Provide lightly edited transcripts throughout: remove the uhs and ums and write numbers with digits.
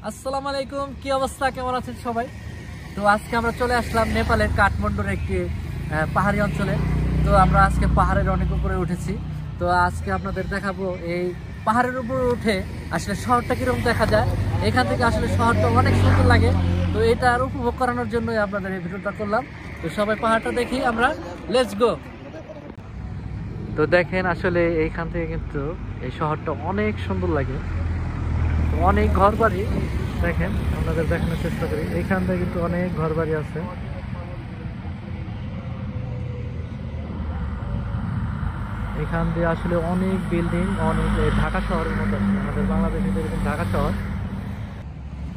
আসসালামু আলাইকুম, কি অবস্থা, কেমন আছেন সবাই? তো আজকে আমরা চলে আসলাম নেপালের কাঠমান্ডুর একটি পাহাড়ি অঞ্চলে। তো আমরা আজকে পাহাড়ের অনেক উপরে উঠেছি। তো আজকে আপনাদের দেখাবো এই পাহাড়ের উপরে উঠে আসলে শহরটা কিরকম দেখা যায়। এখান থেকে আসলে শহরটা অনেক সুন্দর লাগে। তো এটার উপভোগ করানোর জন্যই আপনাদের এই ভিডিওটা করলাম। তো সবাই পাহাড়টা দেখি আমরা, লেটস গো। তো দেখেন আসলে এইখান থেকে কিন্তু এই শহরটা অনেক সুন্দর লাগে, অনেক ঘর বাড়ি। দেখেন আপনাদের দেখানোর চেষ্টা করি, এইখান থেকে কিন্তু অনেক ঘর বাড়ি আছে। এখান দিয়ে আসলে অনেক বিল্ডিং, অনেক ঢাকা শহরের মতো আমাদের বাংলাদেশে যেরকম ঢাকা শহর।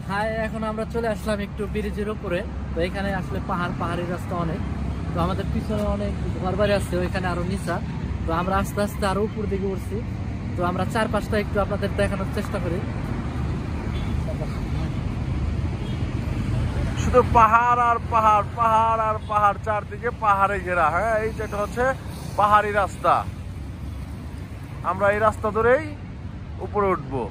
হ্যাঁ, এখন আমরা চলে আসলাম একটু ব্রিজের উপরে। তো এখানে আসলে পাহাড়ি রাস্তা অনেক। তো আমাদের পিছনে অনেক ঘর বাড়ি আছে, ওইখানে আরো নিচা। তো আমরা আস্তে আস্তে আরো উপর দিকে উঠছি। তো আমরা চারপাশটা একটু আপনাদের দেখানোর চেষ্টা করি। শুধু পাহাড় আর পাহাড়, পাহাড় আর পাহাড়, চারদিকে পাহাড়ে ঘেরা। হ্যাঁ, এই যেটা হচ্ছে পাহাড়ি রাস্তা। আমরা এই রাস্তা ধরেই উপরে উঠবো।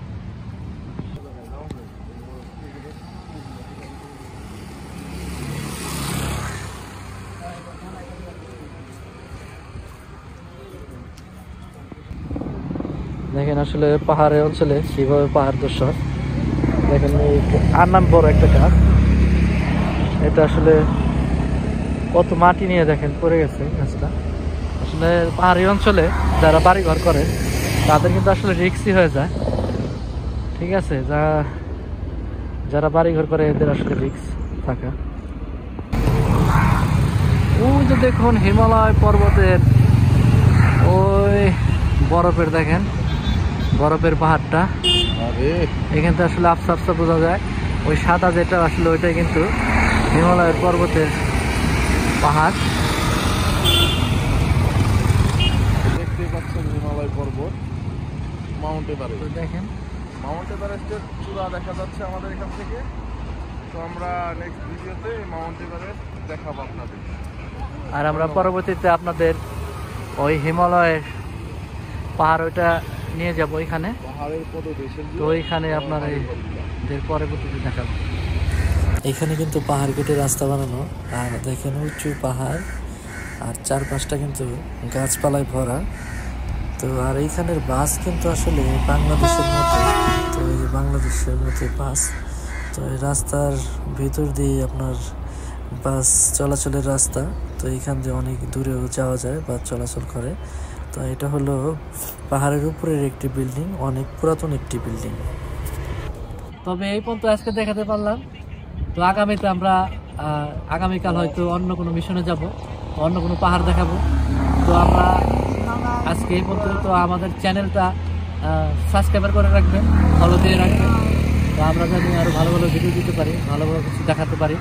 দেখেন আসলে পাহাড়ের অঞ্চলে কিভাবে পাহাড় দর্শন। দেখেন এই আর নাম বড় একটা গাছ, এটা আসলে কত মাটি নিয়ে দেখেন পড়ে গেছে গাছটা। আসলে পাহাড়ি অঞ্চলে যারা বাড়ি ঘর করে তাদের কিন্তু আসলে রিস্কই হয়ে যায়। ঠিক আছে, যারা বাড়ি ঘর করে এদের আসলে রিস্ক থাকা। ওই যে দেখুন হিমালয় পর্বতের ওই বরফের, দেখেন বরফের পাহাড়টা। এখান থেকে আসলে আফসা আফসা বোঝা যায়। ওই সাদা যেটা আসলে ওইটাই কিন্তু হিমালয়ের পর্বতের পাহাড়। দেখতে পাচ্ছেন হিমালয় পর্বত, মাউন্ট এভারেস্ট। দেখেন মাউন্ট এভারেস্টের চূড়া দেখা যাচ্ছে আমাদের এখান থেকে। তো আমরা নেক্সট ভিডিওতে মাউন্ট এভারেস্ট দেখাবো আপনাদের। আর আমরা পরবর্তীতে আপনাদের ওই হিমালয়ের পাহাড় ওইটা নিয়ে যাব ওইখানে। পাহাড়ের পদদেশে তো ওইখানে আপনার এর পরবর্তীতে দেখাবো। এখানে কিন্তু পাহাড় কেটে রাস্তা বানানো, আর দেখেন উঁচু পাহাড় আর চারপাশটা কিন্তু গাছপালায় ভরা। তো আর এইখানের বাস কিন্তু আসলে বাংলাদেশের মতো, তো এই বাংলাদেশের মতো বাস। তো এই রাস্তার ভিতর দিয়ে আপনার বাস চলাচলের রাস্তা। তো এইখান দিয়ে অনেক দূরেও যাওয়া যায়, বাস চলাচল করে। তো এটা হলো পাহাড়ের উপরের একটি বিল্ডিং, অনেক পুরাতন একটি বিল্ডিং। তবে এই পর্যন্ত আজকে দেখাতে পারলাম। তো আগামীতে আমরা আগামীকাল হয়তো অন্য কোনো মিশনে যাব, অন্য কোনো পাহাড় দেখাবো। তো আমরা আজকে এই পর্যন্ত। তো আমাদের চ্যানেলটা সাবস্ক্রাইব করে রাখবেন, ফলো দিয়ে রাখবেন। তো আমরা জানি আরও ভালো ভালো ভিডিও দিতে পারি, ভালো ভালো কিছু দেখাতে পারি।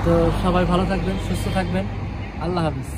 তো সবাই ভালো থাকবেন, সুস্থ থাকবেন। আল্লাহ হাফিজ।